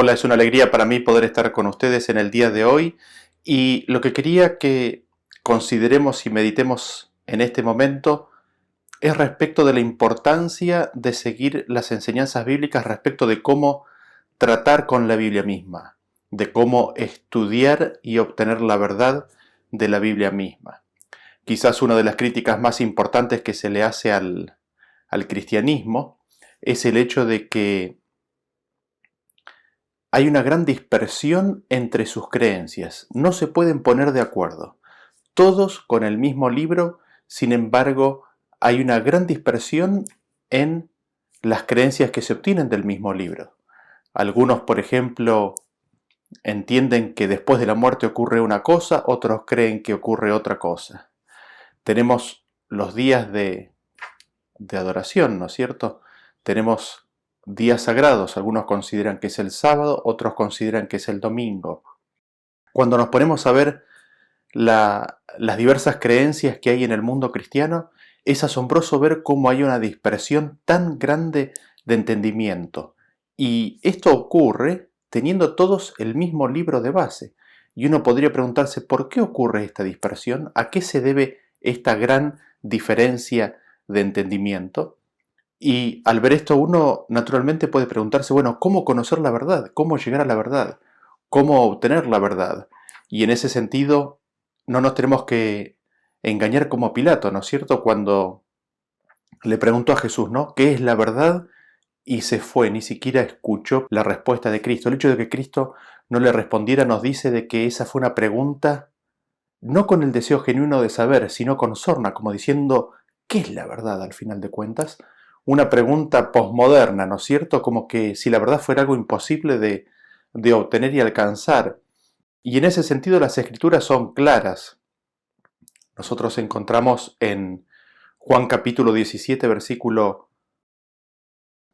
Hola, es una alegría para mí poder estar con ustedes en el día de hoy y lo que quería que consideremos y meditemos en este momento es respecto de la importancia de seguir las enseñanzas bíblicas respecto de cómo tratar con la Biblia misma, de cómo estudiar y obtener la verdad de la Biblia misma. Quizás una de las críticas más importantes que se le hace al cristianismo es el hecho de que hay una gran dispersión entre sus creencias, no se pueden poner de acuerdo. Todos con el mismo libro, sin embargo, hay una gran dispersión en las creencias que se obtienen del mismo libro. Algunos, por ejemplo, entienden que después de la muerte ocurre una cosa, otros creen que ocurre otra cosa. Tenemos los días de adoración, ¿no es cierto? Tenemos días sagrados, algunos consideran que es el sábado, otros consideran que es el domingo. Cuando nos ponemos a ver las diversas creencias que hay en el mundo cristiano, es asombroso ver cómo hay una dispersión tan grande de entendimiento. Y esto ocurre teniendo todos el mismo libro de base. Y uno podría preguntarse, ¿por qué ocurre esta dispersión? ¿A qué se debe esta gran diferencia de entendimiento? Y al ver esto uno naturalmente puede preguntarse, bueno, ¿cómo conocer la verdad? ¿Cómo llegar a la verdad? ¿Cómo obtener la verdad? Y en ese sentido no nos tenemos que engañar como Pilato, ¿no es cierto? Cuando le preguntó a Jesús, ¿no? ¿Qué es la verdad? Y se fue, ni siquiera escuchó la respuesta de Cristo. El hecho de que Cristo no le respondiera nos dice de que esa fue una pregunta no con el deseo genuino de saber, sino con sorna, como diciendo, ¿qué es la verdad al final de cuentas? Una pregunta posmoderna, ¿no es cierto? Como que si la verdad fuera algo imposible de obtener y alcanzar. Y en ese sentido las escrituras son claras. Nosotros encontramos en Juan capítulo 17, versículo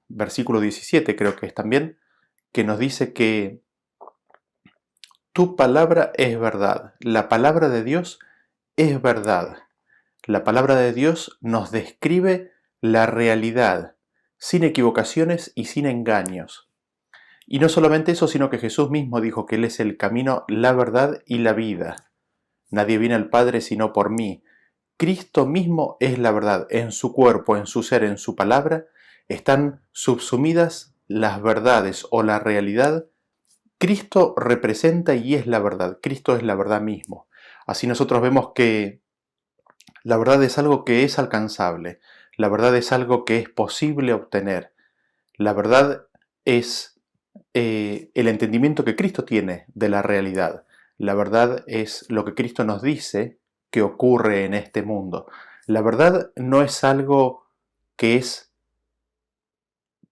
17 creo que es también, que nos dice que tu palabra es verdad, la palabra de Dios es verdad. La palabra de Dios nos describe la realidad, sin equivocaciones y sin engaños. Y no solamente eso, sino que Jesús mismo dijo que Él es el camino, la verdad y la vida. Nadie viene al Padre sino por mí. Cristo mismo es la verdad. En su cuerpo, en su ser, en su palabra, están subsumidas las verdades o la realidad. Cristo representa y es la verdad. Cristo es la verdad mismo. Así nosotros vemos que la verdad es algo que es alcanzable, la verdad es algo que es posible obtener, la verdad es el entendimiento que Cristo tiene de la realidad, la verdad es lo que Cristo nos dice que ocurre en este mundo. La verdad no es algo que es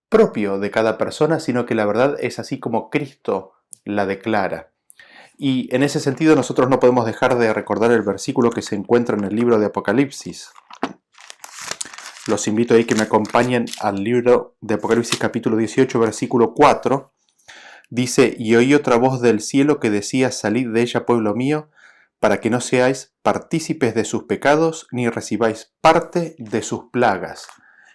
propio de cada persona, sino que la verdad es así como Cristo la declara. Y en ese sentido nosotros no podemos dejar de recordar el versículo que se encuentra en el libro de Apocalipsis. Los invito ahí que me acompañen al libro de Apocalipsis capítulo 18, versículo 4. Dice, y oí otra voz del cielo que decía, salid de ella, pueblo mío, para que no seáis partícipes de sus pecados, ni recibáis parte de sus plagas.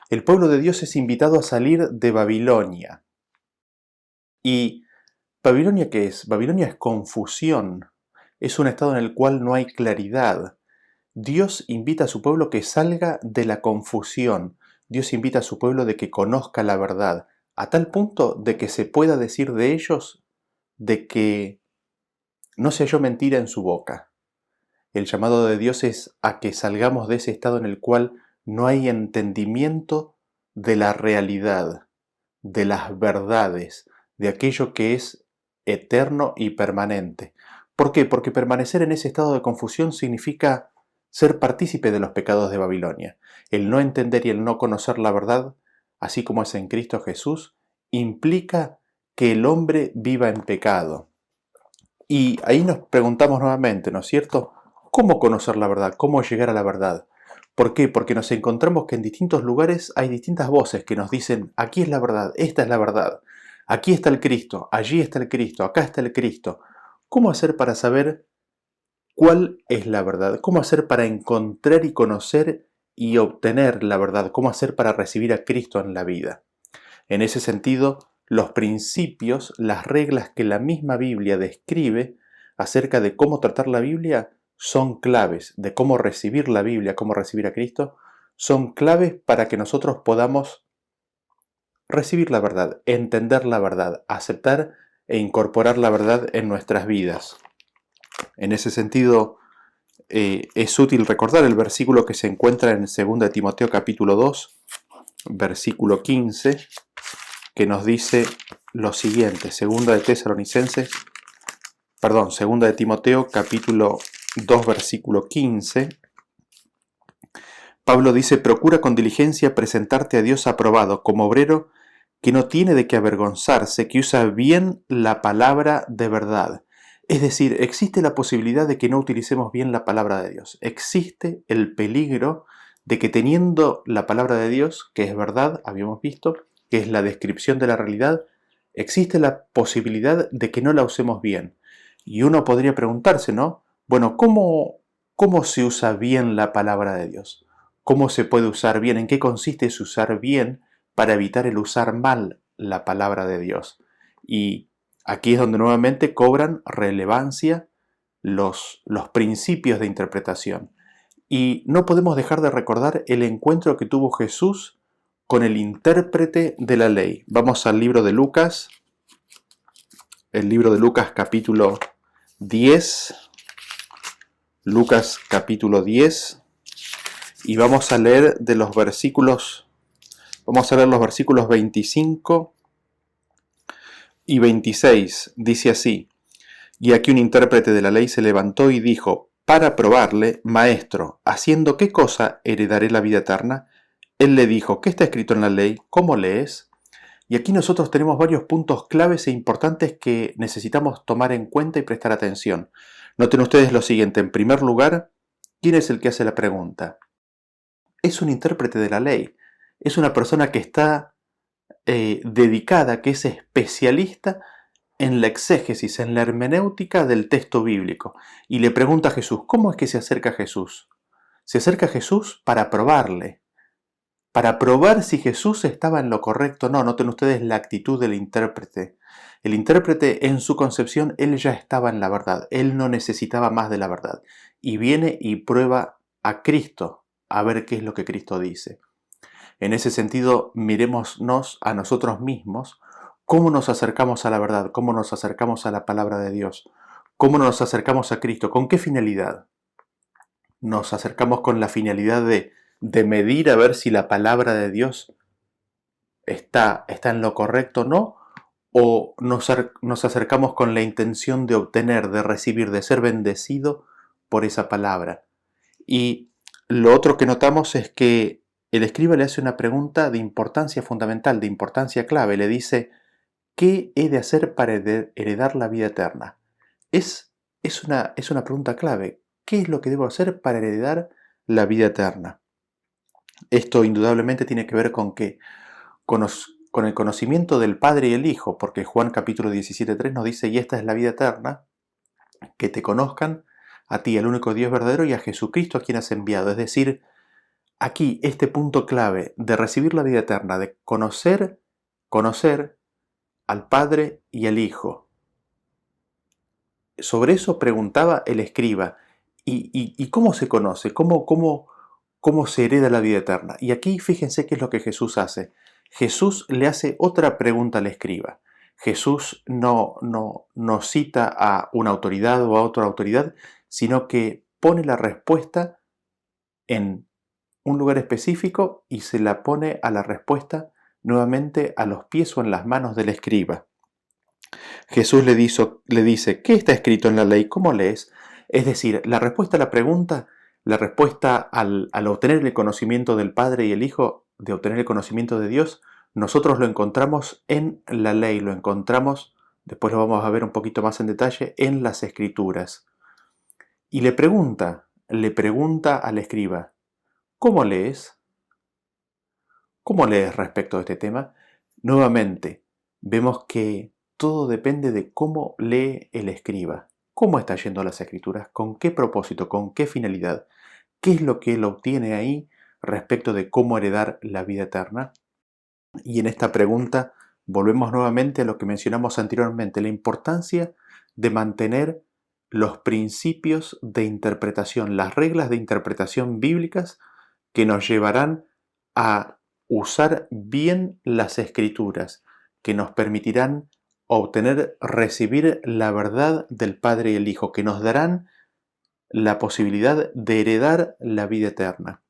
El pueblo de Dios es invitado a salir de Babilonia. ¿Y Babilonia qué es? Babilonia es confusión. Es un estado en el cual no hay claridad. Dios invita a su pueblo que salga de la confusión. Dios invita a su pueblo de que conozca la verdad, a tal punto de que se pueda decir de ellos de que no se halló mentira en su boca. El llamado de Dios es a que salgamos de ese estado en el cual no hay entendimiento de la realidad, de las verdades, de aquello que es eterno y permanente. ¿Por qué? Porque permanecer en ese estado de confusión significa ser partícipe de los pecados de Babilonia. El no entender y el no conocer la verdad, así como es en Cristo Jesús, implica que el hombre viva en pecado. Y ahí nos preguntamos nuevamente, ¿no es cierto? ¿Cómo conocer la verdad? ¿Cómo llegar a la verdad? ¿Por qué? Porque nos encontramos que en distintos lugares hay distintas voces que nos dicen, aquí es la verdad, esta es la verdad, aquí está el Cristo, allí está el Cristo, acá está el Cristo. ¿Cómo hacer para saber cuál es la verdad? ¿Cómo hacer para encontrar y conocer y obtener la verdad? ¿Cómo hacer para recibir a Cristo en la vida? En ese sentido, los principios, las reglas que la misma Biblia describe acerca de cómo tratar la Biblia son claves, de cómo recibir la Biblia, cómo recibir a Cristo, son claves para que nosotros podamos recibir la verdad, entender la verdad, aceptar e incorporar la verdad en nuestras vidas. En ese sentido, es útil recordar el versículo que se encuentra en 2 Timoteo capítulo 2, versículo 15, que nos dice lo siguiente, 2 de Timoteo capítulo 2, versículo 15, Pablo dice: procura con diligencia presentarte a Dios aprobado, como obrero que no tiene de qué avergonzarse, que usa bien la palabra de verdad. Es decir, existe la posibilidad de que no utilicemos bien la palabra de Dios. Existe el peligro de que teniendo la palabra de Dios, que es verdad, habíamos visto, que es la descripción de la realidad, existe la posibilidad de que no la usemos bien. Y uno podría preguntarse, ¿no? Bueno, ¿cómo se usa bien la palabra de Dios? ¿Cómo se puede usar bien? ¿En qué consiste ese usar bien para evitar el usar mal la palabra de Dios? Y aquí es donde nuevamente cobran relevancia los principios de interpretación. Y no podemos dejar de recordar el encuentro que tuvo Jesús con el intérprete de la ley. Vamos al libro de Lucas, el libro de Lucas capítulo 10, Lucas capítulo 10, y vamos a leer los versículos 25 y 26. Dice así: y aquí un intérprete de la ley se levantó y dijo, para probarle: Maestro, ¿haciendo qué cosa heredaré la vida eterna? Él le dijo, ¿qué está escrito en la ley? ¿Cómo lees? Y aquí nosotros tenemos varios puntos claves e importantes que necesitamos tomar en cuenta y prestar atención. Noten ustedes lo siguiente. En primer lugar, ¿quién es el que hace la pregunta? Es un intérprete de la ley. Es una persona que está dedicada, que es especialista en la exégesis, en la hermenéutica del texto bíblico. Y le pregunta a Jesús, ¿cómo es que se acerca a Jesús? Se acerca a Jesús para probarle, para probar si Jesús estaba en lo correcto o no. Noten ustedes la actitud del intérprete. El intérprete, en su concepción, él ya estaba en la verdad, él no necesitaba más de la verdad. Y viene y prueba a Cristo, a ver qué es lo que Cristo dice. En ese sentido, mirémonos a nosotros mismos, cómo nos acercamos a la verdad, cómo nos acercamos a la palabra de Dios, cómo nos acercamos a Cristo, con qué finalidad. Nos acercamos con la finalidad de medir a ver si la palabra de Dios está en lo correcto o no, o nos acercamos con la intención de obtener, de recibir, de ser bendecido por esa palabra. Y lo otro que notamos es que el escriba le hace una pregunta de importancia fundamental, de importancia clave. Le dice, ¿qué he de hacer para heredar la vida eterna? Es una pregunta clave. ¿Qué es lo que debo hacer para heredar la vida eterna? Esto indudablemente tiene que ver con qué, con el conocimiento del Padre y el Hijo, porque Juan capítulo 17:3 nos dice, y esta es la vida eterna, que te conozcan a ti, el único Dios verdadero, y a Jesucristo a quien has enviado. Es decir, aquí este punto clave de recibir la vida eterna, de conocer al Padre y al Hijo. Sobre eso preguntaba el escriba. ¿Y cómo se conoce? ¿Cómo se hereda la vida eterna? Y aquí fíjense qué es lo que Jesús hace. Jesús le hace otra pregunta al escriba. Jesús no cita a una autoridad o a otra autoridad, sino que pone la respuesta en un lugar específico y se la pone a la respuesta nuevamente a los pies o en las manos del escriba. Jesús le dice, ¿qué está escrito en la ley? ¿Cómo lees? Es decir, la respuesta a la pregunta, la respuesta al obtener el conocimiento del Padre y el Hijo, de obtener el conocimiento de Dios, nosotros lo encontramos en la ley, lo encontramos, después lo vamos a ver un poquito más en detalle, en las Escrituras. Y le pregunta al escriba, ¿cómo lees? ¿Cómo lees respecto a este tema? Nuevamente, vemos que todo depende de cómo lee el escriba. ¿Cómo está yendo las escrituras? ¿Con qué propósito? ¿Con qué finalidad? ¿Qué es lo que él obtiene ahí respecto de cómo heredar la vida eterna? Y en esta pregunta volvemos nuevamente a lo que mencionamos anteriormente, la importancia de mantener los principios de interpretación, las reglas de interpretación bíblicas que nos llevarán a usar bien las escrituras, que nos permitirán recibir la verdad del Padre y el Hijo, que nos darán la posibilidad de heredar la vida eterna.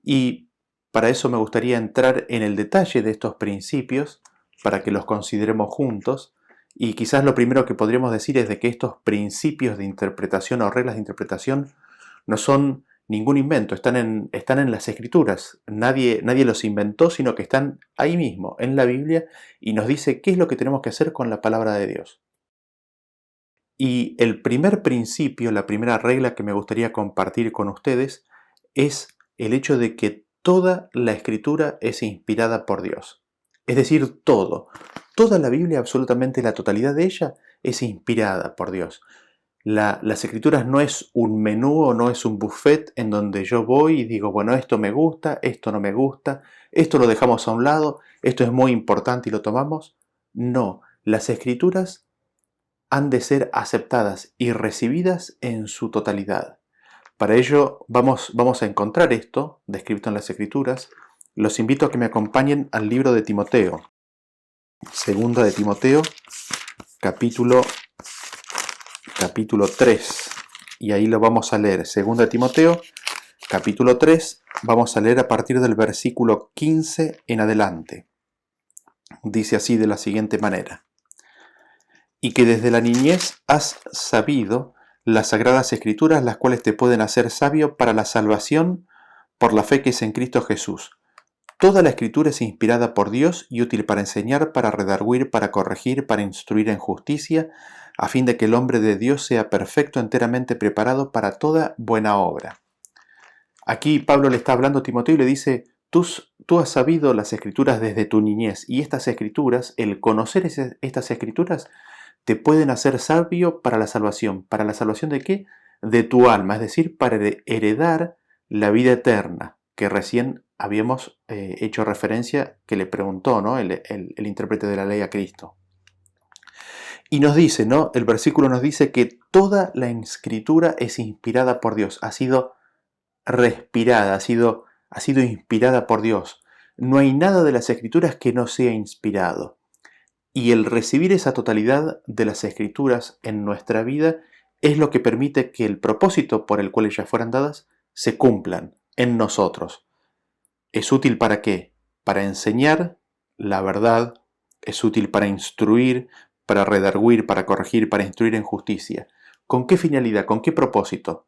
Y para eso me gustaría entrar en el detalle de estos principios, para que los consideremos juntos. Y quizás lo primero que podríamos decir es de que estos principios de interpretación o reglas de interpretación no son ningún invento, están en las Escrituras. Nadie los inventó, sino que están ahí mismo, en la Biblia, y nos dice qué es lo que tenemos que hacer con la palabra de Dios. Y el primer principio, la primera regla que me gustaría compartir con ustedes es el hecho de que toda la Escritura es inspirada por Dios. Es decir, toda la Biblia, absolutamente la totalidad de ella, es inspirada por Dios. Las Escrituras no es un menú o no es un buffet en donde yo voy y digo, bueno, esto me gusta, esto no me gusta, esto lo dejamos a un lado, esto es muy importante y lo tomamos. No, las Escrituras han de ser aceptadas y recibidas en su totalidad. Para ello vamos a encontrar esto descrito en las Escrituras. Los invito a que me acompañen al libro de Timoteo. Segunda de Timoteo, capítulo 3. Y ahí lo vamos a leer. Segunda de Timoteo, capítulo 3. Vamos a leer a partir del versículo 15 en adelante. Dice así de la siguiente manera: y que desde la niñez has sabido las sagradas escrituras, las cuales te pueden hacer sabio para la salvación por la fe que es en Cristo Jesús. Toda la escritura es inspirada por Dios y útil para enseñar, para redarguir, para corregir, para instruir en justicia, a fin de que el hombre de Dios sea perfecto, enteramente preparado para toda buena obra. Aquí Pablo le está hablando a Timoteo y le dice: tú has sabido las escrituras desde tu niñez, y estas escrituras, el conocer estas escrituras, te pueden hacer sabio para la salvación. ¿Para la salvación de qué? De tu alma, es decir, para heredar la vida eterna, que recién habíamos hecho referencia, que le preguntó, ¿no? el intérprete de la ley a Cristo. Y nos dice, ¿no? El versículo nos dice que toda la escritura es inspirada por Dios, ha sido respirada, ha sido inspirada por Dios. No hay nada de las escrituras que no sea inspirado. Y el recibir esa totalidad de las escrituras en nuestra vida es lo que permite que el propósito por el cual ellas fueran dadas se cumplan en nosotros. ¿Es útil para qué? Para enseñar la verdad, es útil para instruir, para redarguir, para corregir, para instruir en justicia. ¿Con qué finalidad? ¿Con qué propósito?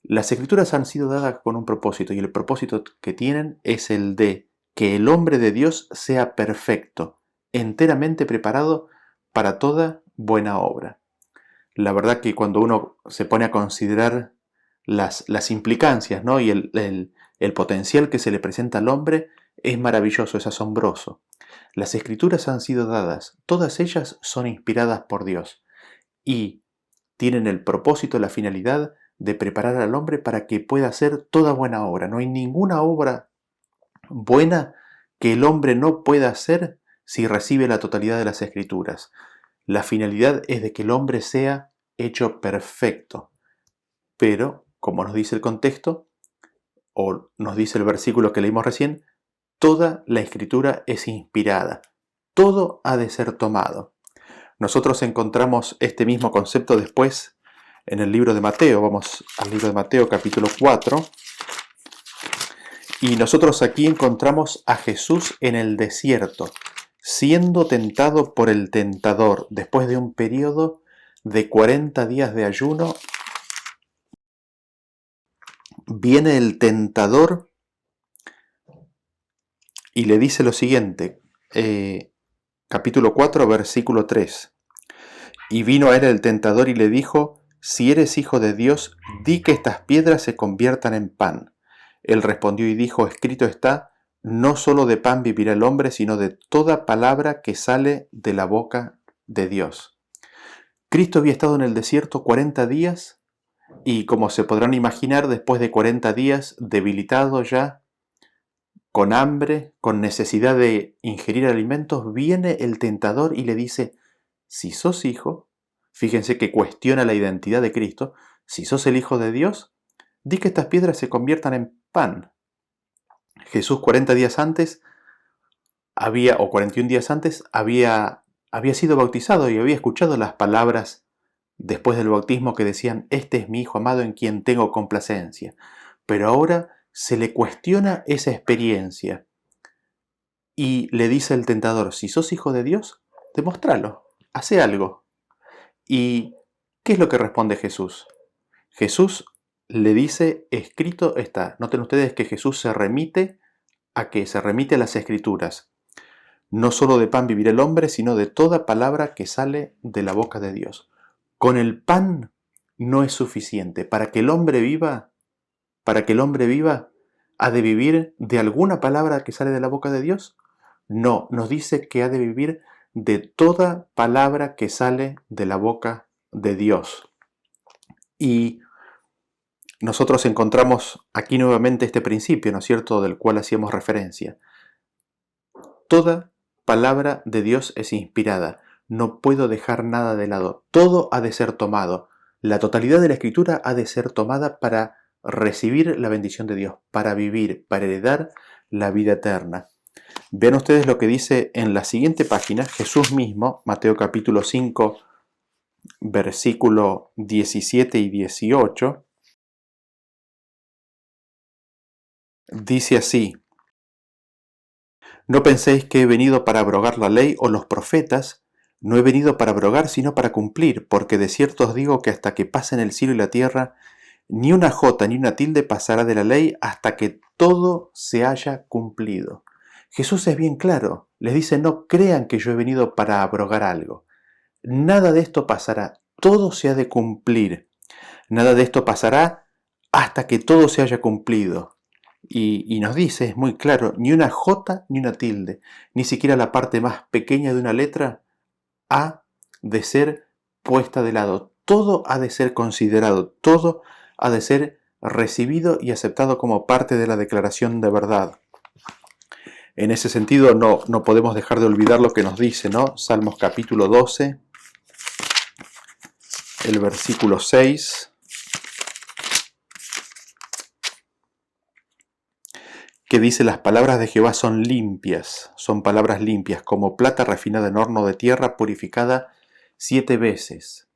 Las escrituras han sido dadas con un propósito, y el propósito que tienen es el de que el hombre de Dios sea perfecto, enteramente preparado para toda buena obra. La verdad que cuando uno se pone a considerar las implicancias, ¿no? y el potencial que se le presenta al hombre, es maravilloso, es asombroso. Las escrituras han sido dadas, todas ellas son inspiradas por Dios y tienen el propósito, la finalidad de preparar al hombre para que pueda hacer toda buena obra. No hay ninguna obra buena que el hombre no pueda hacer si recibe la totalidad de las escrituras. La finalidad es de que el hombre sea hecho perfecto. Pero, como nos dice el contexto, o nos dice el versículo que leímos recién, toda la escritura es inspirada. Todo ha de ser tomado. Nosotros encontramos este mismo concepto después en el libro de Mateo. Vamos al libro de Mateo, capítulo 4. Y nosotros aquí encontramos a Jesús en el desierto, siendo tentado por el tentador. Después de un periodo de 40 días de ayuno, viene el tentador y le dice lo siguiente, capítulo 4, versículo 3. Y vino a él el tentador y le dijo: si eres hijo de Dios, di que estas piedras se conviertan en pan. Él respondió y dijo: escrito está, no solo de pan vivirá el hombre, sino de toda palabra que sale de la boca de Dios. Cristo había estado en el desierto 40 días y, como se podrán imaginar, después de 40 días, debilitado ya con hambre, con necesidad de ingerir alimentos, viene el tentador y le dice, si sos hijo, fíjense que cuestiona la identidad de Cristo, si sos el Hijo de Dios, di que estas piedras se conviertan en pan. Jesús 40 días antes o 41 días antes, había sido bautizado y había escuchado las palabras después del bautismo que decían, este es mi Hijo amado en quien tengo complacencia. Pero ahora se le cuestiona esa experiencia y le dice el tentador, si sos hijo de Dios, demostralo, hace algo. ¿Y qué es lo que responde Jesús? Jesús le dice, escrito está. Noten ustedes que Jesús se remite a qué? Se remite a las Escrituras. No solo de pan vivirá el hombre, sino de toda palabra que sale de la boca de Dios. Con el pan no es suficiente. Para que el hombre viva, ¿ha de vivir de alguna palabra que sale de la boca de Dios? No, nos dice que ha de vivir de toda palabra que sale de la boca de Dios. Y nosotros encontramos aquí nuevamente este principio, ¿no es cierto?, del cual hacíamos referencia. Toda palabra de Dios es inspirada. No puedo dejar nada de lado. Todo ha de ser tomado. La totalidad de la Escritura ha de ser tomada para recibir la bendición de Dios, para vivir, para heredar la vida eterna. Vean ustedes lo que dice en la siguiente página, Jesús mismo, Mateo capítulo 5, versículo 17 y 18. Dice así, no penséis que he venido para abrogar la ley o los profetas, no he venido para abrogar sino para cumplir, porque de cierto os digo que hasta que pasen el cielo y la tierra, ni una jota ni una tilde pasará de la ley hasta que todo se haya cumplido. Jesús es bien claro, les dice no crean que yo he venido para abrogar algo. Nada de esto pasará, todo se ha de cumplir. Nada de esto pasará hasta que todo se haya cumplido. Y nos dice, es muy claro, ni una jota ni una tilde, ni siquiera la parte más pequeña de una letra ha de ser puesta de lado. Todo ha de ser considerado, todo ha de ser recibido y aceptado como parte de la declaración de verdad. En ese sentido no podemos dejar de olvidar lo que nos dice, ¿no? Salmos capítulo 12, el versículo 6. Que dice, las palabras de Jehová son limpias, son palabras limpias, como plata refinada en horno de tierra, purificada 7 veces.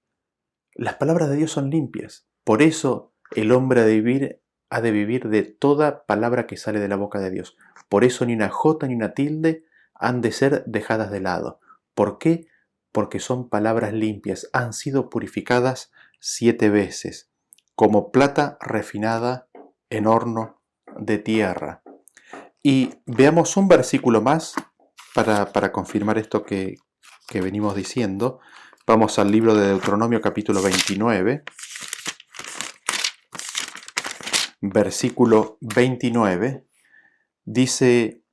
Las palabras de Dios son limpias, por eso el hombre ha de vivir de toda palabra que sale de la boca de Dios. Por eso ni una jota ni una tilde han de ser dejadas de lado. ¿Por qué? Porque son palabras limpias, han sido purificadas 7 veces, como plata refinada en horno de tierra. Y veamos un versículo más para confirmar esto que venimos diciendo. Vamos al libro de Deuteronomio capítulo 29, versículo 29. Dice,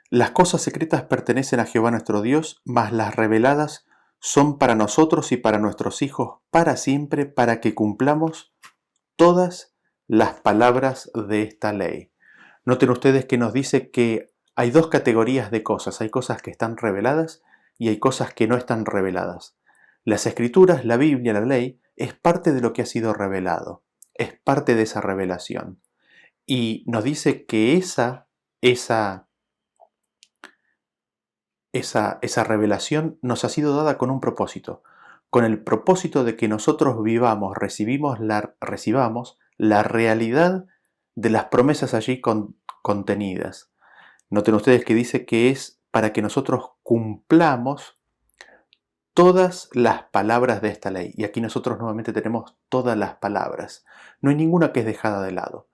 las cosas secretas pertenecen a Jehová nuestro Dios, mas las reveladas son para nosotros y para nuestros hijos para siempre, para que cumplamos todas las palabras de esta ley. Noten ustedes que nos dice que hay dos categorías de cosas. Hay cosas que están reveladas y hay cosas que no están reveladas. Las Escrituras, la Biblia, la ley, es parte de lo que ha sido revelado. Es parte de esa revelación. Y nos dice que esa revelación nos ha sido dada con un propósito. Con el propósito de que nosotros recibamos la realidad de las promesas allí contenidas. Noten ustedes que dice que es para que nosotros cumplamos todas las palabras de esta ley. Y aquí nosotros nuevamente tenemos todas las palabras. No hay ninguna que es dejada de lado.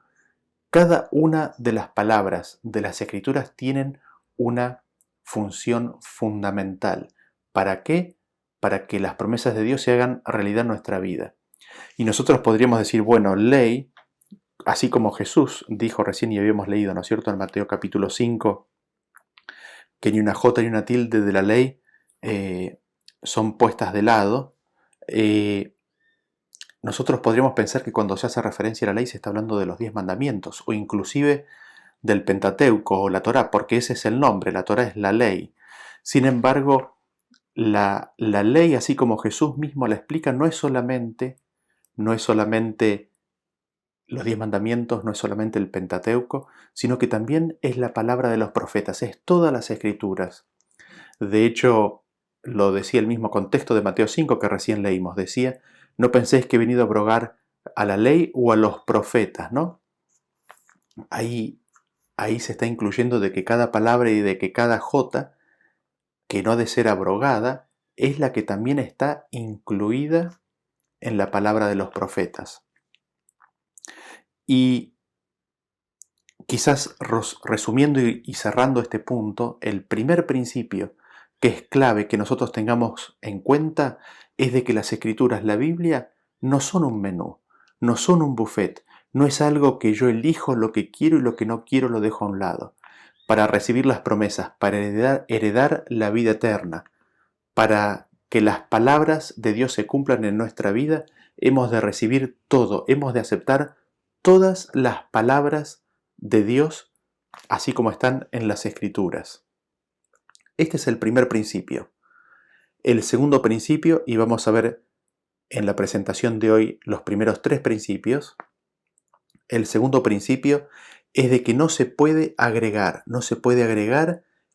Cada una de las palabras de las Escrituras tienen una función fundamental. ¿Para qué? Para que las promesas de Dios se hagan realidad en nuestra vida. Y nosotros podríamos decir, bueno, ley, así como Jesús dijo recién y habíamos leído, ¿no es cierto?, en Mateo capítulo 5, que ni una jota ni una tilde de la ley son puestas de lado. Nosotros podríamos pensar que cuando se hace referencia a la ley se está hablando de los 10 mandamientos o inclusive del Pentateuco o la Torá, porque ese es el nombre, la Torá es la ley. Sin embargo, la ley, así como Jesús mismo la explica, no es solamente los 10 mandamientos, no es solamente el Pentateuco, sino que también es la palabra de los profetas, es todas las escrituras. De hecho, lo decía el mismo contexto de Mateo 5 que recién leímos, decía, no penséis que he venido a abrogar a la ley o a los profetas, ¿no? Ahí se está incluyendo de que cada palabra y de que cada jota, que no ha de ser abrogada, es la que también está incluida en la palabra de los profetas. Y quizás resumiendo y cerrando este punto, el primer principio que es clave que nosotros tengamos en cuenta es de que las escrituras, la Biblia, no son un menú, no son un buffet, no es algo que yo elijo lo que quiero y lo que no quiero lo dejo a un lado. Para recibir las promesas, para heredar la vida eterna, para que las palabras de Dios se cumplan en nuestra vida, hemos de recibir todo, hemos de aceptar todas las palabras de Dios, así como están en las Escrituras. Este es el primer principio. El segundo principio, y vamos a ver en la presentación de hoy los primeros 3 principios, el segundo principio es de que no se puede agregar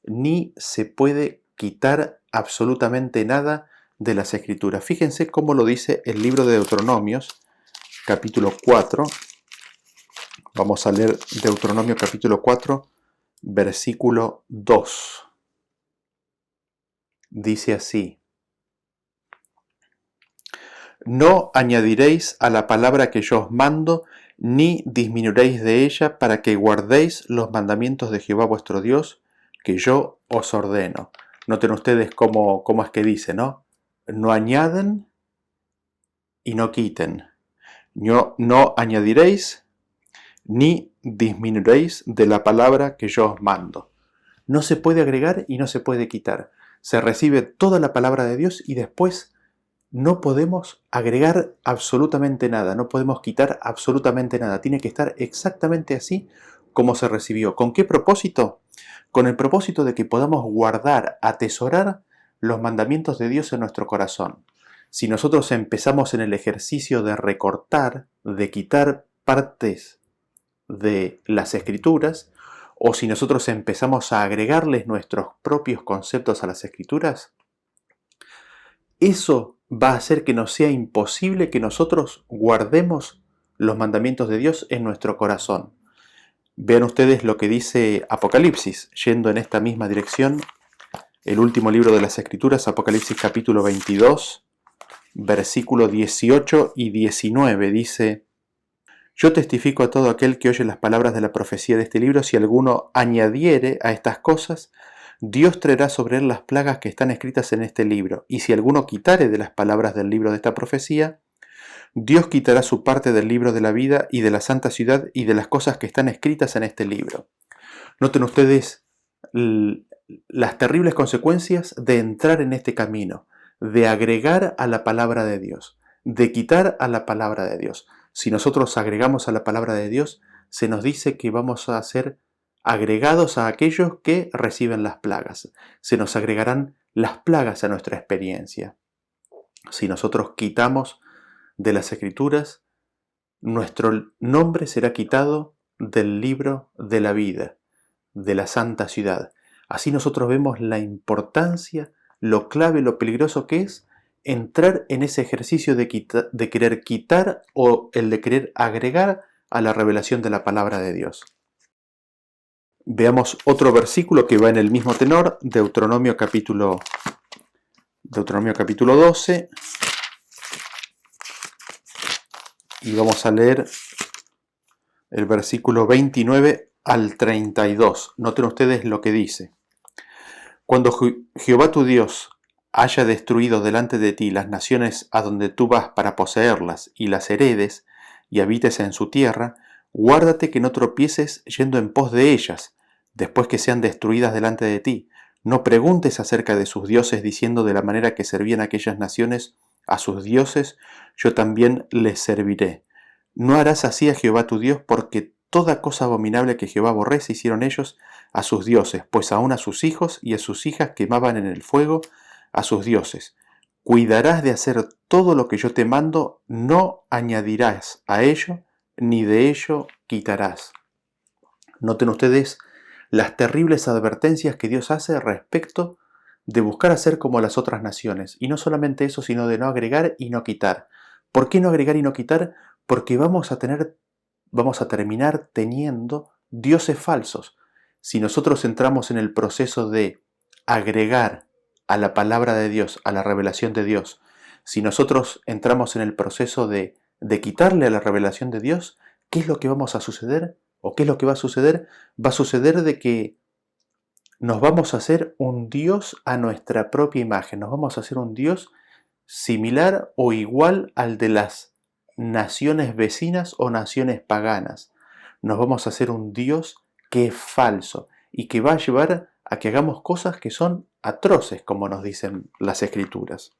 ni se puede quitar absolutamente nada de las Escrituras. Fíjense cómo lo dice el libro de Deuteronomios, capítulo 4. Vamos a leer Deuteronomio capítulo 4, versículo 2. Dice así: no añadiréis a la palabra que yo os mando, ni disminuiréis de ella, para que guardéis los mandamientos de Jehová vuestro Dios, que yo os ordeno. Noten ustedes cómo es que dice, ¿no? No añaden y no quiten. No añadiréis ni disminuiréis de la palabra que yo os mando. No se puede agregar y no se puede quitar. Se recibe toda la palabra de Dios y después no podemos agregar absolutamente nada, no podemos quitar absolutamente nada. Tiene que estar exactamente así como se recibió. ¿Con qué propósito? Con el propósito de que podamos guardar, atesorar los mandamientos de Dios en nuestro corazón. Si nosotros empezamos en el ejercicio de recortar, de quitar partes de las Escrituras, o si nosotros empezamos a agregarles nuestros propios conceptos a las Escrituras, eso va a hacer que nos sea imposible que nosotros guardemos los mandamientos de Dios en nuestro corazón. Vean ustedes lo que dice Apocalipsis, yendo en esta misma dirección, el último libro de las Escrituras, Apocalipsis capítulo 22, versículo 18 y 19, dice: yo testifico a todo aquel que oye las palabras de la profecía de este libro, si alguno añadiere a estas cosas, Dios traerá sobre él las plagas que están escritas en este libro, y si alguno quitare de las palabras del libro de esta profecía, Dios quitará su parte del libro de la vida y de la santa ciudad y de las cosas que están escritas en este libro. Noten ustedes las terribles consecuencias de entrar en este camino, de agregar a la palabra de Dios, de quitar a la palabra de Dios. Si nosotros agregamos a la palabra de Dios, se nos dice que vamos a ser agregados a aquellos que reciben las plagas. Se nos agregarán las plagas a nuestra experiencia. Si nosotros quitamos de las Escrituras, nuestro nombre será quitado del libro de la vida, de la santa ciudad. Así nosotros vemos la importancia, lo clave, lo peligroso que es entrar en ese ejercicio de querer quitar o el de querer agregar a la revelación de la palabra de Dios. Veamos otro versículo que va en el mismo tenor, Deuteronomio capítulo 12, y vamos a leer el versículo 29 al 32. Noten ustedes lo que dice: cuando Jehová tu Dios haya destruido delante de ti las naciones a donde tú vas para poseerlas y las heredes y habites en su tierra, guárdate que no tropieces yendo en pos de ellas, después que sean destruidas delante de ti. No preguntes acerca de sus dioses, diciendo: de la manera que servían aquellas naciones a sus dioses, yo también les serviré. No harás así a Jehová tu Dios, porque toda cosa abominable que Jehová aborrece hicieron ellos a sus dioses, pues aún a sus hijos y a sus hijas quemaban en el fuego a sus dioses. Cuidarás de hacer todo lo que yo te mando, no añadirás a ello, ni de ello quitarás. Noten ustedes las terribles advertencias que Dios hace respecto de buscar hacer como las otras naciones. Y no solamente eso, sino de no agregar y no quitar. ¿Por qué no agregar y no quitar? Porque vamos a terminar teniendo dioses falsos. Si nosotros entramos en el proceso de agregar a la palabra de Dios, a la revelación de Dios, si nosotros entramos en el proceso de quitarle a la revelación de Dios, ¿qué es lo que vamos a suceder? ¿O qué es lo que va a suceder? Va a suceder de que nos vamos a hacer un Dios a nuestra propia imagen, nos vamos a hacer un Dios similar o igual al de las naciones vecinas o naciones paganas. Nos vamos a hacer un Dios que es falso y que va a llevar a que hagamos cosas que son atroces, como nos dicen las Escrituras.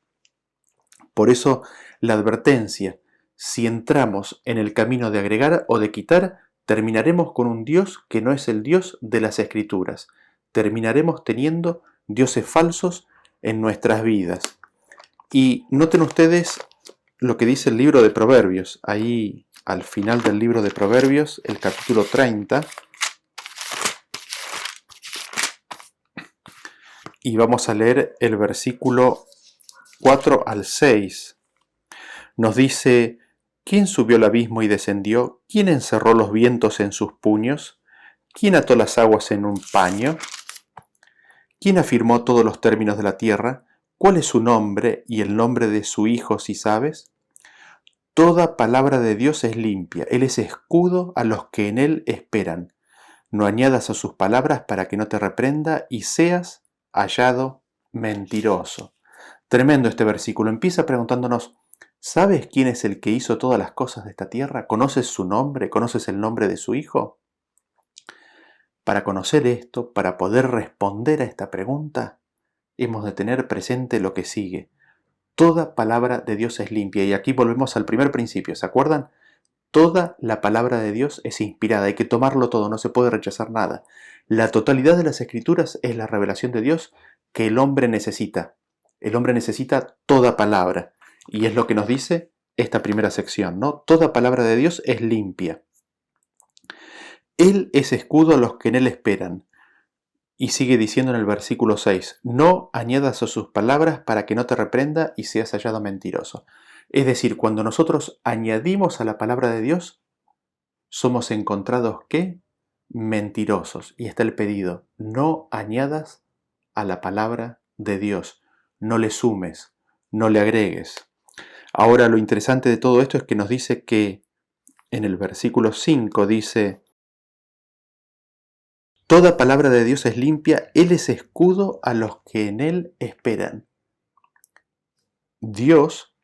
Por eso la advertencia, si entramos en el camino de agregar o de quitar, terminaremos con un Dios que no es el Dios de las Escrituras. Terminaremos teniendo dioses falsos en nuestras vidas. Y noten ustedes lo que dice el libro de Proverbios. Ahí al final del libro de Proverbios, el capítulo 30. Y vamos a leer el versículo 4 al 6. Nos dice: ¿quién subió al abismo y descendió? ¿Quién encerró los vientos en sus puños? ¿Quién ató las aguas en un paño? ¿Quién afirmó todos los términos de la tierra? ¿Cuál es su nombre y el nombre de su hijo, si sabes? Toda palabra de Dios es limpia, Él es escudo a los que en Él esperan. No añadas a sus palabras para que no te reprenda y seas hallado mentiroso. Tremendo este versículo. Empieza preguntándonos: ¿sabes quién es el que hizo todas las cosas de esta tierra? ¿Conoces su nombre? ¿Conoces el nombre de su hijo? Para conocer esto, para poder responder a esta pregunta, hemos de tener presente lo que sigue. Toda palabra de Dios es limpia. Y aquí volvemos al primer principio, ¿se acuerdan? Toda la palabra de Dios es inspirada, hay que tomarlo todo, no se puede rechazar nada. La totalidad de las Escrituras es la revelación de Dios que el hombre necesita. El hombre necesita toda palabra. Y es lo que nos dice esta primera sección, ¿no? Toda palabra de Dios es limpia. Él es escudo a los que en Él esperan. Y sigue diciendo en el versículo 6, no añadas a sus palabras para que no te reprenda y seas hallado mentiroso. Es decir, cuando nosotros añadimos a la palabra de Dios, somos encontrados, ¿qué? Mentirosos. Y está el pedido, no añadas a la palabra de Dios, no le sumes, no le agregues. Ahora lo interesante de todo esto es que nos dice que en el versículo 5 dice: toda palabra de Dios es limpia, Él es escudo a los que en Él esperan. Dios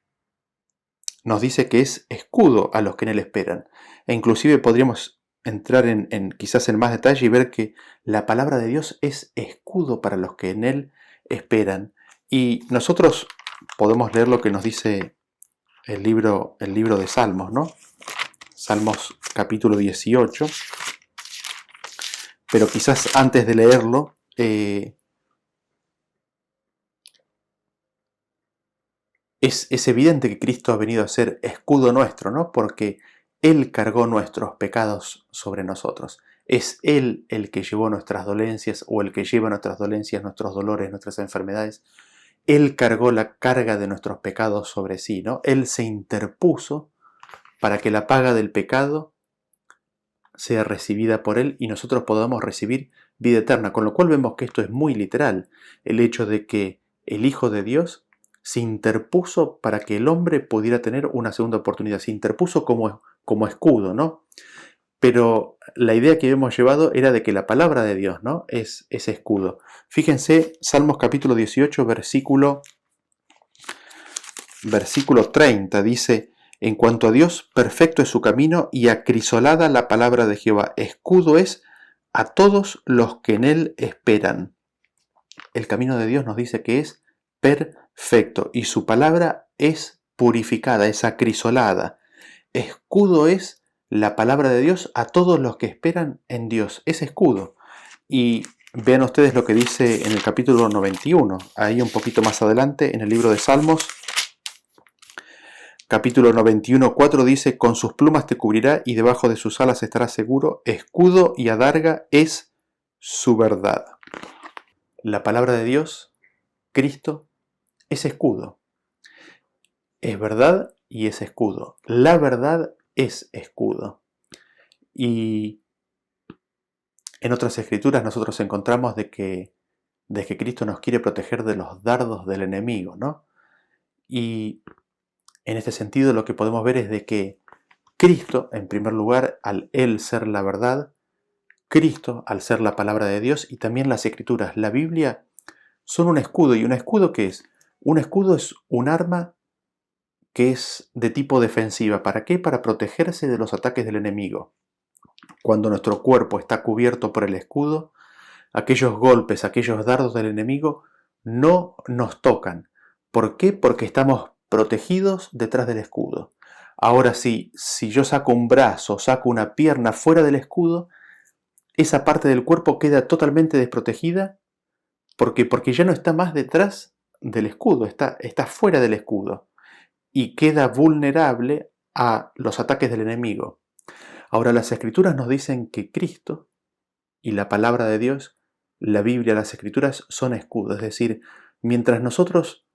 nos dice que es escudo a los que en Él esperan. E inclusive podríamos entrar quizás en más detalle y ver que la palabra de Dios es escudo para los que en Él esperan. Y nosotros podemos leer lo que nos dice el libro de Salmos, ¿no? Salmos capítulo 18. Pero quizás antes de leerlo, es evidente que Cristo ha venido a ser escudo nuestro, ¿no? Porque Él cargó nuestros pecados sobre nosotros. Es Él el que llevó nuestras dolencias, o el que lleva nuestras dolencias, nuestros dolores, nuestras enfermedades. Él cargó la carga de nuestros pecados sobre sí, ¿no? Él se interpuso para que la paga del pecado sea recibida por Él y nosotros podamos recibir vida eterna. Con lo cual vemos que esto es muy literal. El hecho de que el Hijo de Dios se interpuso para que el hombre pudiera tener una segunda oportunidad. Se interpuso como escudo, ¿no? Pero la idea que hemos llevado era de que la palabra de Dios, ¿no? es escudo. Fíjense, Salmos capítulo 18, versículo 30, dice: en cuanto a Dios, perfecto es su camino y acrisolada la palabra de Jehová. Escudo es a todos los que en Él esperan. El camino de Dios nos dice que es perfecto y su palabra es purificada, es acrisolada. Escudo es la palabra de Dios a todos los que esperan en Dios. Es escudo. Y vean ustedes lo que dice en el capítulo 91, ahí un poquito más adelante, en el libro de Salmos, capítulo 91, 4 dice: con sus plumas te cubrirá y debajo de sus alas estarás seguro, escudo y adarga es su verdad. La palabra de Dios, Cristo, es escudo. Es verdad y es escudo. La verdad es escudo. Y en otras escrituras nosotros encontramos de que Cristo nos quiere proteger de los dardos del enemigo, ¿no? Y en este sentido lo que podemos ver es de que Cristo, en primer lugar, al Él ser la verdad, Cristo, al ser la palabra de Dios, y también las escrituras, la Biblia, son un escudo. ¿Y un escudo qué es? Un escudo es un arma que es de tipo defensiva. ¿Para qué? Para protegerse de los ataques del enemigo. Cuando nuestro cuerpo está cubierto por el escudo, aquellos golpes, aquellos dardos del enemigo no nos tocan. ¿Por qué? Porque estamos protegidos detrás del escudo. Ahora si yo saco un brazo, saco una pierna fuera del escudo, esa parte del cuerpo queda totalmente desprotegida. ¿Por qué? Porque ya no está más detrás del escudo, está fuera del escudo y queda vulnerable a los ataques del enemigo. Ahora las escrituras nos dicen que Cristo y la palabra de Dios, la Biblia, las escrituras son escudos. Es decir, mientras nosotros,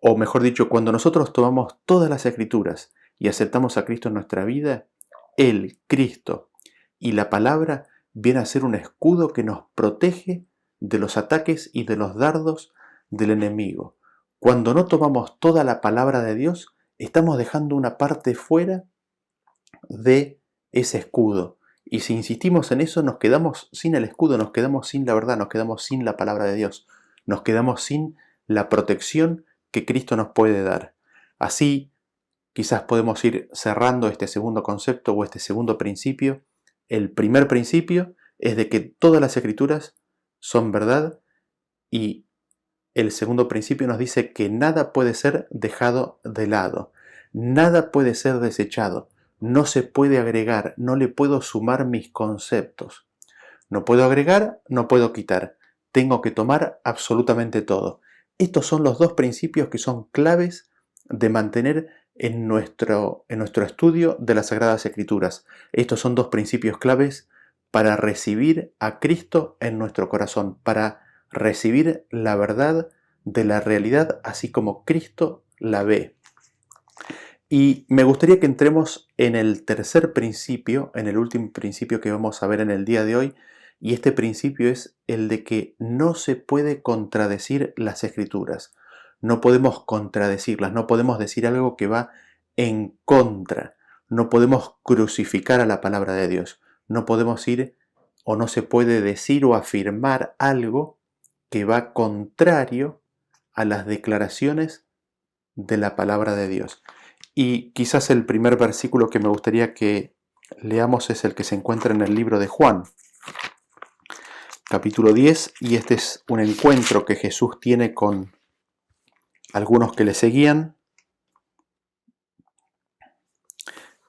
o mejor dicho, cuando nosotros tomamos todas las escrituras y aceptamos a Cristo en nuestra vida, Él, Cristo y la palabra viene a ser un escudo que nos protege de los ataques y de los dardos del enemigo. Cuando no tomamos toda la palabra de Dios, estamos dejando una parte fuera de ese escudo. Y si insistimos en eso, nos quedamos sin el escudo, nos quedamos sin la verdad, nos quedamos sin la palabra de Dios, nos quedamos sin la protección que Cristo nos puede dar. Así, quizás podemos ir cerrando este segundo concepto o este segundo principio. El primer principio es de que todas las escrituras son verdad, y el segundo principio nos dice que nada puede ser dejado de lado, nada puede ser desechado, no se puede agregar, no le puedo sumar mis conceptos. No puedo agregar, no puedo quitar, tengo que tomar absolutamente todo. Estos son los dos principios que son claves de mantener en nuestro estudio de las Sagradas Escrituras. Estos son dos principios claves para recibir a Cristo en nuestro corazón, para recibir la verdad de la realidad así como Cristo la ve. Y me gustaría que entremos en el tercer principio, en el último principio que vamos a ver en el día de hoy, y este principio es el de que no se puede contradecir las Escrituras. No podemos contradecirlas, no podemos decir algo que va en contra, no podemos crucificar a la palabra de Dios, no podemos ir o no se puede decir o afirmar algo que va contrario a las declaraciones de la palabra de Dios. Y quizás el primer versículo que me gustaría que leamos es el que se encuentra en el libro de Juan, capítulo 10, y este es un encuentro que Jesús tiene con algunos que le seguían.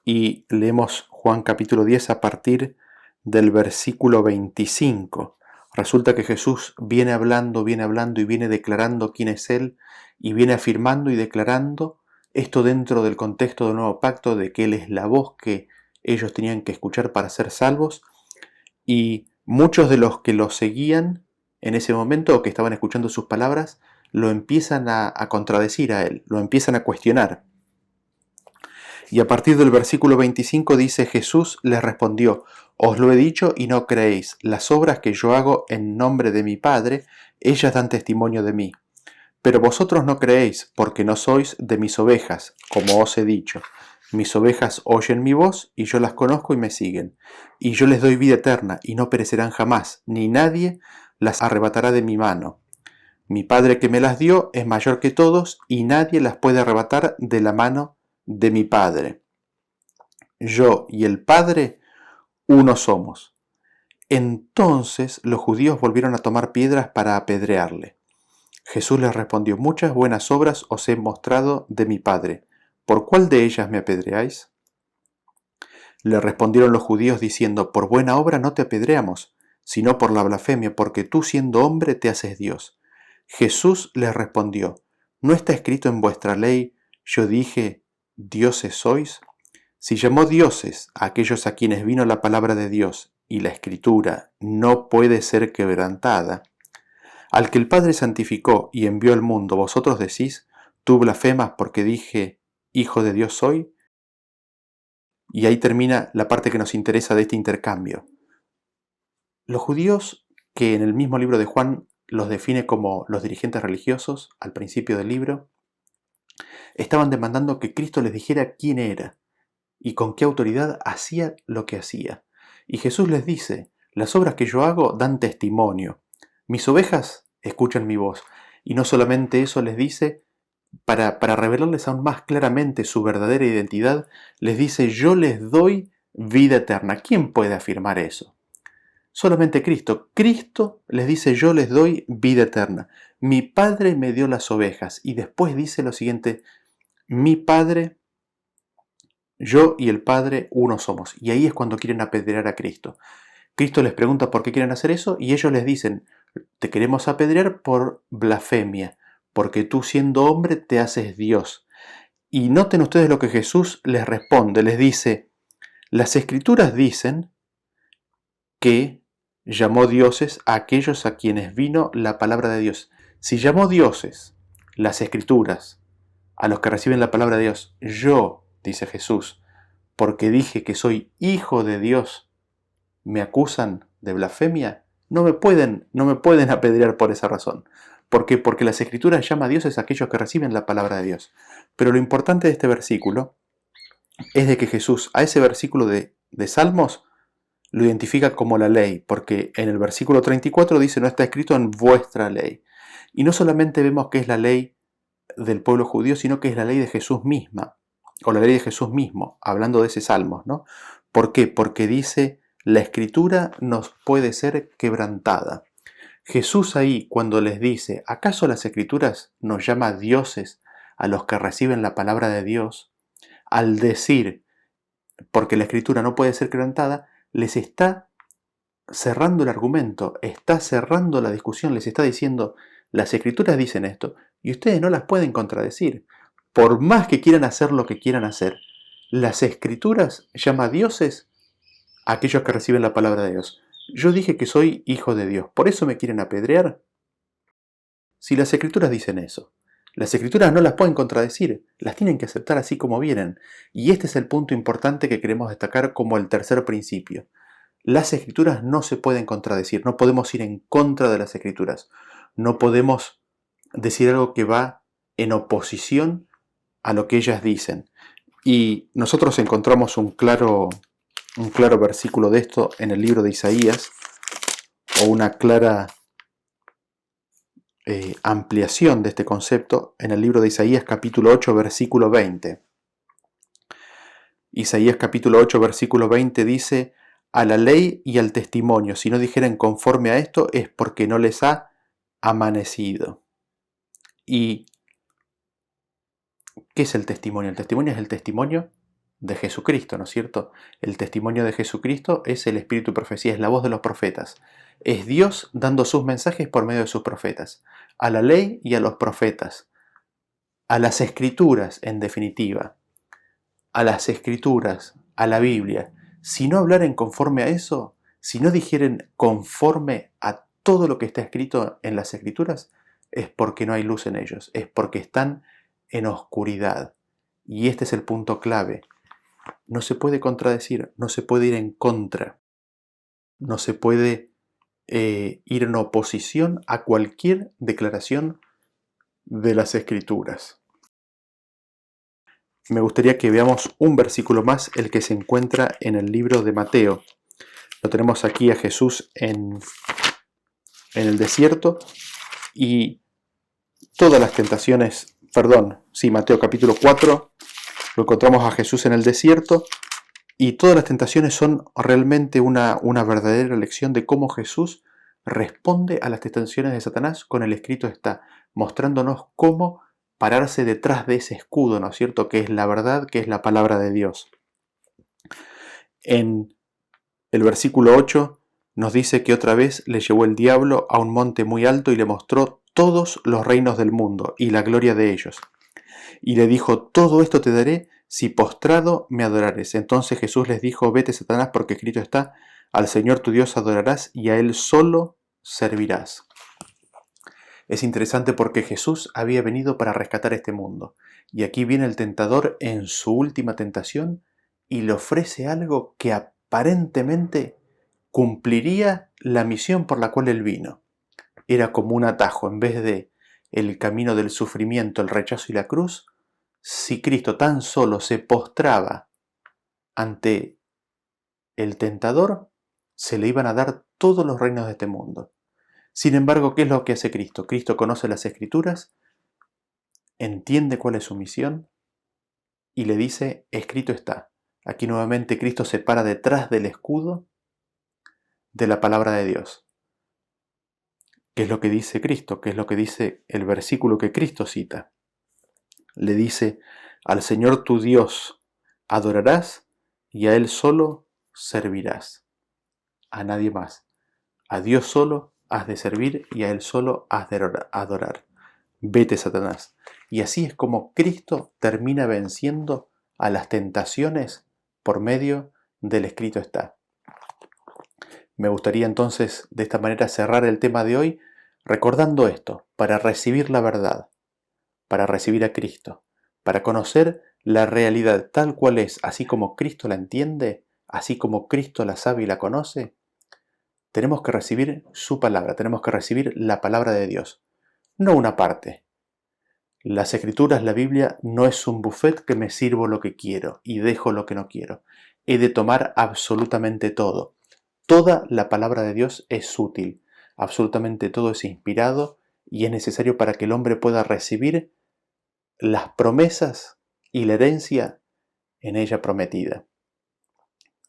Y leemos Juan capítulo 10 a partir del versículo 25. Resulta que Jesús viene hablando y viene declarando quién es Él, y viene afirmando y declarando esto dentro del contexto del nuevo pacto, de que Él es la voz que ellos tenían que escuchar para ser salvos, y muchos de los que lo seguían en ese momento o que estaban escuchando sus palabras lo empiezan a contradecir a Él, lo empiezan a cuestionar. Y a partir del versículo 25 dice: Jesús les respondió: os lo he dicho y no creéis. Las obras que yo hago en nombre de mi Padre, ellas dan testimonio de mí. Pero vosotros no creéis, porque no sois de mis ovejas, como os he dicho. Mis ovejas oyen mi voz, y yo las conozco y me siguen. Y yo les doy vida eterna, y no perecerán jamás, ni nadie las arrebatará de mi mano. Mi Padre que me las dio es mayor que todos, y nadie las puede arrebatar de la mano de mi Padre. Yo y el Padre uno somos. Entonces los judíos volvieron a tomar piedras para apedrearle. Jesús les respondió: muchas buenas obras os he mostrado de mi Padre. ¿Por cuál de ellas me apedreáis? Le respondieron los judíos diciendo: por buena obra no te apedreamos, sino por la blasfemia, porque tú siendo hombre te haces Dios. Jesús les respondió: ¿no está escrito en vuestra ley, yo dije, dioses sois? Si llamó dioses a aquellos a quienes vino la palabra de Dios, y la Escritura no puede ser quebrantada, al que el Padre santificó y envió al mundo, vosotros decís: tú blasfemas porque dije, hijo de Dios soy. Y ahí termina la parte que nos interesa de este intercambio. Los judíos, que en el mismo libro de Juan los define como los dirigentes religiosos, al principio del libro, estaban demandando que Cristo les dijera quién era y con qué autoridad hacía lo que hacía. Y Jesús les dice: las obras que yo hago dan testimonio. Mis ovejas escuchan mi voz. Y no solamente eso les dice, para revelarles aún más claramente su verdadera identidad, les dice: yo les doy vida eterna. ¿Quién puede afirmar eso? Solamente Cristo. Cristo les dice: yo les doy vida eterna. Mi Padre me dio las ovejas. Y después dice lo siguiente: mi Padre, yo y el Padre uno somos. Y ahí es cuando quieren apedrear a Cristo. Cristo les pregunta por qué quieren hacer eso y ellos les dicen: te queremos apedrear por blasfemia, porque tú siendo hombre te haces Dios. Y noten ustedes lo que Jesús les responde, les dice: las Escrituras dicen que llamó dioses a aquellos a quienes vino la palabra de Dios. Si llamó dioses las Escrituras a los que reciben la palabra de Dios, yo, dice Jesús, porque dije que soy hijo de Dios, me acusan de blasfemia, no me pueden apedrear por esa razón. ¿Por qué? Porque las Escrituras llama a dioses a aquellos que reciben la palabra de Dios. Pero lo importante de este versículo es de que Jesús a ese versículo de Salmos lo identifica como la ley, porque en el versículo 34 dice: no está escrito en vuestra ley. Y no solamente vemos que es la ley del pueblo judío, sino que es la ley de Jesús misma, o la ley de Jesús mismo, hablando de ese Salmos, ¿no? ¿Por qué? Porque dice: la Escritura nos puede ser quebrantada. Jesús ahí, cuando les dice: ¿acaso las Escrituras nos llama dioses a los que reciben la palabra de Dios? Al decir, porque la Escritura no puede ser quebrantada, les está cerrando el argumento, está cerrando la discusión, les está diciendo: las Escrituras dicen esto y ustedes no las pueden contradecir. Por más que quieran hacer lo que quieran hacer, las Escrituras llaman dioses a aquellos que reciben la palabra de Dios. Yo dije que soy hijo de Dios, ¿por eso me quieren apedrear? Si las Escrituras dicen eso, las Escrituras no las pueden contradecir, las tienen que aceptar así como vienen. Y este es el punto importante que queremos destacar como el tercer principio. Las Escrituras no se pueden contradecir, no podemos ir en contra de las Escrituras, no podemos decir algo que va en oposición a lo que ellas dicen. Y nosotros encontramos un claro versículo de esto en el libro de Isaías, o una clara ampliación de este concepto en el libro de Isaías capítulo 8 versículo 20. Isaías capítulo 8 versículo 20 dice: a la ley y al testimonio, si no dijeren conforme a esto, es porque no les ha amanecido. ¿Y qué es el testimonio? El testimonio es el testimonio de Jesucristo, ¿no es cierto? El testimonio de Jesucristo es el espíritu y profecía, es la voz de los profetas. Es Dios dando sus mensajes por medio de sus profetas. A la ley y a los profetas. A las Escrituras, en definitiva. A las Escrituras, a la Biblia. Si no hablaren conforme a eso, si no dijeren conforme a todo lo que está escrito en las Escrituras, es porque no hay luz en ellos, es porque están en oscuridad. Y este es el punto clave. No se puede contradecir, no se puede ir en contra, no se puede ir en oposición a cualquier declaración de las Escrituras. Me gustaría que veamos un versículo más, el que se encuentra en el libro de Mateo. Lo tenemos aquí a Jesús en el desierto y todas las tentaciones, Mateo capítulo 4, lo encontramos a Jesús en el desierto y todas las tentaciones son realmente una verdadera lección de cómo Jesús responde a las tentaciones de Satanás con el escrito está, mostrándonos cómo pararse detrás de ese escudo, ¿no es cierto?, que es la verdad, que es la palabra de Dios. En el versículo 8 nos dice que otra vez le llevó el diablo a un monte muy alto y le mostró todos los reinos del mundo y la gloria de ellos. Y le dijo: todo esto te daré si postrado me adorares. Entonces Jesús les dijo: vete, Satanás, porque escrito está: al Señor tu Dios adorarás y a Él solo servirás. Es interesante porque Jesús había venido para rescatar este mundo. Y aquí viene el tentador en su última tentación y le ofrece algo que aparentemente cumpliría la misión por la cual él vino. Era como un atajo. En vez de el camino del sufrimiento, el rechazo y la cruz, si Cristo tan solo se postraba ante el tentador, se le iban a dar todos los reinos de este mundo. Sin embargo, ¿qué es lo que hace Cristo? Cristo conoce las Escrituras, entiende cuál es su misión y le dice: escrito está. Aquí nuevamente Cristo se para detrás del escudo de la palabra de Dios. ¿Qué es lo que dice Cristo? ¿Qué es lo que dice el versículo que Cristo cita? Le dice: al Señor tu Dios adorarás y a Él solo servirás. A nadie más. A Dios solo has de servir y a Él solo has de adorar. Vete, Satanás. Y así es como Cristo termina venciendo a las tentaciones por medio del escrito está. Me gustaría entonces de esta manera cerrar el tema de hoy recordando esto: para recibir la verdad, para recibir a Cristo, para conocer la realidad tal cual es, así como Cristo la entiende, así como Cristo la sabe y la conoce, tenemos que recibir su palabra, tenemos que recibir la palabra de Dios, no una parte. Las Escrituras, la Biblia, no es un buffet que me sirvo lo que quiero y dejo lo que no quiero. He de tomar absolutamente todo. Toda la palabra de Dios es útil, absolutamente todo es inspirado y es necesario para que el hombre pueda recibir las promesas y la herencia en ella prometida.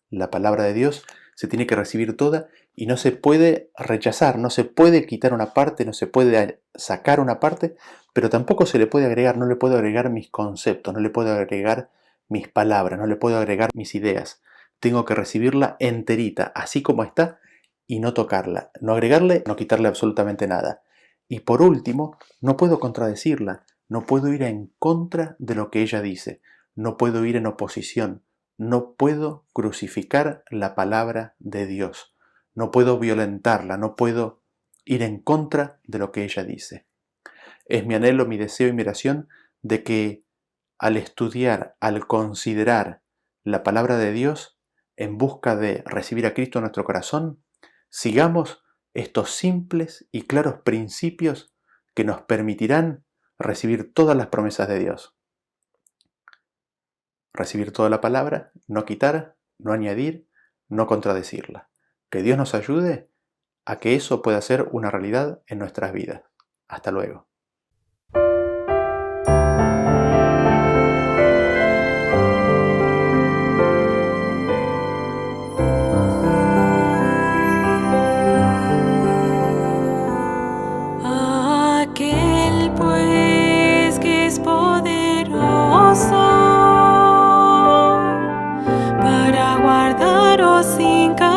La palabra de Dios se tiene que recibir toda y no se puede rechazar, no se puede quitar una parte, no se puede sacar una parte, pero tampoco se le puede agregar, no le puedo agregar mis conceptos, no le puedo agregar mis palabras, no le puedo agregar mis ideas. Tengo que recibirla enterita, así como está, y no tocarla, no agregarle, no quitarle absolutamente nada. Y por último, no puedo contradecirla, no puedo ir en contra de lo que ella dice, no puedo ir en oposición. No puedo crucificar la palabra de Dios, no puedo violentarla, no puedo ir en contra de lo que ella dice. Es mi anhelo, mi deseo y mi oración de que al estudiar, al considerar la palabra de Dios en busca de recibir a Cristo en nuestro corazón, sigamos estos simples y claros principios que nos permitirán recibir todas las promesas de Dios. Recibir toda la palabra, no quitar, no añadir, no contradecirla. Que Dios nos ayude a que eso pueda ser una realidad en nuestras vidas. Hasta luego. Aquel pues que es poderoso para guardaros sin caer.